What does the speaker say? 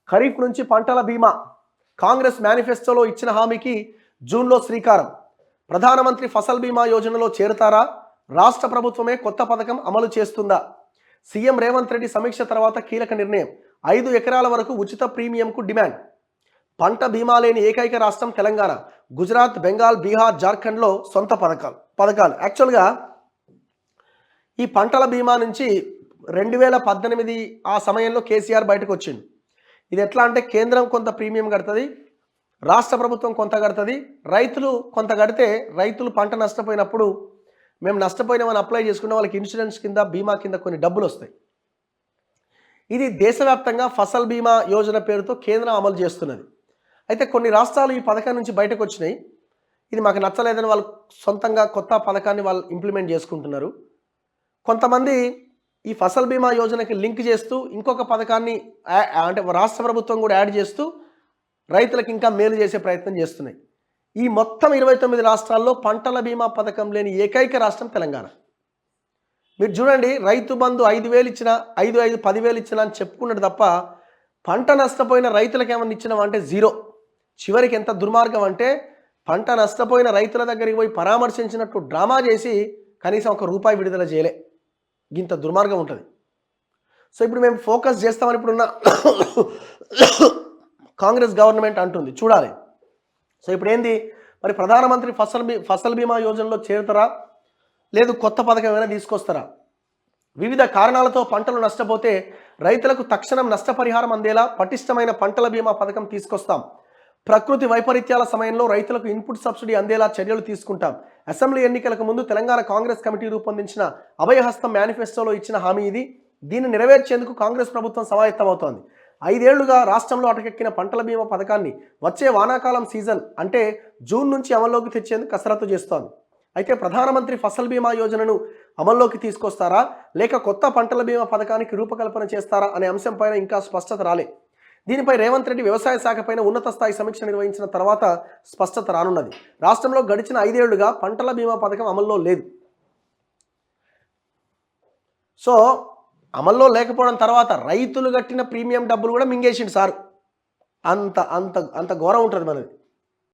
ఖరీఫ్ నుంచి పంటల బీమా కాంగ్రెస్ మేనిఫెస్టోలో ఇచ్చిన హామీకి జూన్లో శ్రీకారం. ప్రధానమంత్రి ఫసల్ బీమా యోజనలో చేరుతారా? రాష్ట్ర ప్రభుత్వమే కొత్త పథకం అమలు చేస్తుందా? సీఎం రేవంత్ రెడ్డి సమీక్ష తర్వాత కీలక నిర్ణయం. 5 ఎకరాల వరకు ఉచిత ప్రీమియంకు డిమాండ్. పంట బీమా లేని ఏకైక రాష్ట్రం తెలంగాణ. గుజరాత్, బెంగాల్, బీహార్, జార్ఖండ్లో సొంత పథకాలు. యాక్చువల్గా ఈ పంటల బీమా నుంచి 2018 ఆ సమయంలో కేసీఆర్ బయటకు వచ్చిండు. ఇది ఎట్లా అంటే కేంద్రం కొంత ప్రీమియం కడుతుంది, రాష్ట్ర ప్రభుత్వం కొంత కడుతుంది, రైతులు కొంత కడితే రైతులు పంట నష్టపోయినప్పుడు మేము నష్టపోయినామని అప్లై చేసుకున్న వాళ్ళకి ఇన్సూరెన్స్ కింద బీమా కింద కొన్ని డబ్బులు వస్తాయి. ఇది దేశవ్యాప్తంగా ఫసల్ బీమా యోజన పేరుతో కేంద్రం అమలు చేస్తున్నది. అయితే కొన్ని రాష్ట్రాలు ఈ పథకం నుంచి బయటకు వచ్చినాయి. ఇది మాకు నచ్చలేదని వాళ్ళు సొంతంగా కొత్త పథకాన్ని వాళ్ళు ఇంప్లిమెంట్ చేసుకుంటున్నారు. కొంతమంది ఈ ఫసల్ బీమా యోజనకి లింక్ చేస్తూ ఇంకొక పథకాన్ని అంటే రాష్ట్ర ప్రభుత్వం కూడా యాడ్ చేస్తూ రైతులకు ఇంకా మేలు చేసే ప్రయత్నం చేస్తున్నాయి. ఈ మొత్తం 29 రాష్ట్రాల్లో పంటల బీమా పథకం లేని ఏకైక రాష్ట్రం తెలంగాణ. మీరు చూడండి, రైతు బంధు 5,000 ఇచ్చినా 10,000 ఇచ్చినా అని చెప్పుకున్నాడు తప్ప పంట నష్టపోయిన రైతులకు ఏమన్నా ఇచ్చినావా అంటే జీరో. చివరికి ఎంత దుర్మార్గం అంటే పంట నష్టపోయిన రైతుల దగ్గరికి పోయి పరామర్శించినట్టు డ్రామా చేసి కనీసం ₹1 విడుదల చేయలే. ఇంత దుర్మార్గం ఉంటుంది. సో ఇప్పుడు మేము ఫోకస్ చేస్తామని ఇప్పుడున్న కాంగ్రెస్ గవర్నమెంట్ అంటుంది, చూడాలి. సో ఇప్పుడు ఏంది మరి, ప్రధానమంత్రి ఫసల్ బీమా యోజనలో చేరుతారా, లేదు కొత్త పథకం ఏమైనా తీసుకొస్తారా? వివిధ కారణాలతో పంటలు నష్టపోతే రైతులకు తక్షణం నష్టపరిహారం అందేలా పటిష్టమైన పంటల బీమా పథకం తీసుకొస్తాం. ప్రకృతి వైపరీత్యాల సమయంలో రైతులకు ఇన్పుట్ సబ్సిడీ అందేలా చర్యలు తీసుకుంటాం. అసెంబ్లీ ఎన్నికలకు ముందు తెలంగాణ కాంగ్రెస్ కమిటీ రూపొందించిన అభయహస్తం మేనిఫెస్టోలో ఇచ్చిన హామీ ఇది. దీన్ని నెరవేర్చేందుకు కాంగ్రెస్ ప్రభుత్వం సమాయత్తమవుతోంది. 5 ఏళ్లుగా రాష్ట్రంలో అటకెక్కిన పంటల బీమా పథకాన్ని వచ్చే వానాకాలం సీజన్ అంటే జూన్ నుంచి అమల్లోకి తెచ్చేందుకు కసరత్తు చేస్తోంది. అయితే ప్రధానమంత్రి ఫసల్ బీమా యోజనను అమల్లోకి తీసుకొస్తారా, లేక కొత్త పంటల బీమా పథకానికి రూపకల్పన చేస్తారా అనే అంశంపైన ఇంకా స్పష్టత రాలే. దీనిపై రేవంత్ రెడ్డి వ్యవసాయ శాఖ పైన ఉన్నత స్థాయి సమీక్ష నిర్వహించిన తర్వాత స్పష్టత రానున్నది. రాష్ట్రంలో గడిచిన 5 ఏళ్లుగా పంటల బీమా పథకం అమల్లో లేదు. సో అమల్లో లేకపోవడం తర్వాత రైతులు కట్టిన ప్రీమియం డబ్బులు కూడా మింగేసిండు సార్. అంత అంత అంత ఘోరం ఉంటుంది మనది.